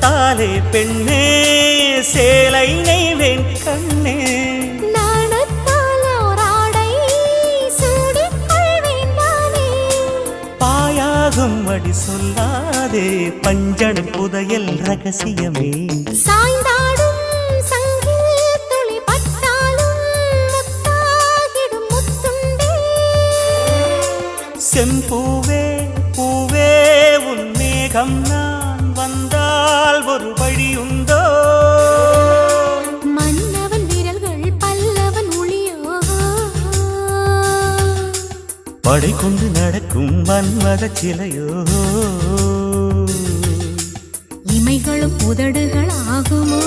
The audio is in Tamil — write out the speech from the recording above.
நாணத்தாலே பெண்ணே சேலை நெய்வேன் கண்ணே அடி சொல்லாதே பஞ்சணம் புதையல் ரகசியமே சாய்ந்தாடும் சங்கில் துளி பட்டாலும் முத்தாகிடும் முத்துண்டே செம்பூவே பூவே உன் மேகம் நான் வந்தால் ஒரு வழியுண்டோ மன்னவன் விரல்கள் பல்லவன் ஒளியோ படை கொண்டு நடக்கும் மன்மத சிலையோ இமைகளும் உதடுகள் ஆகுமோ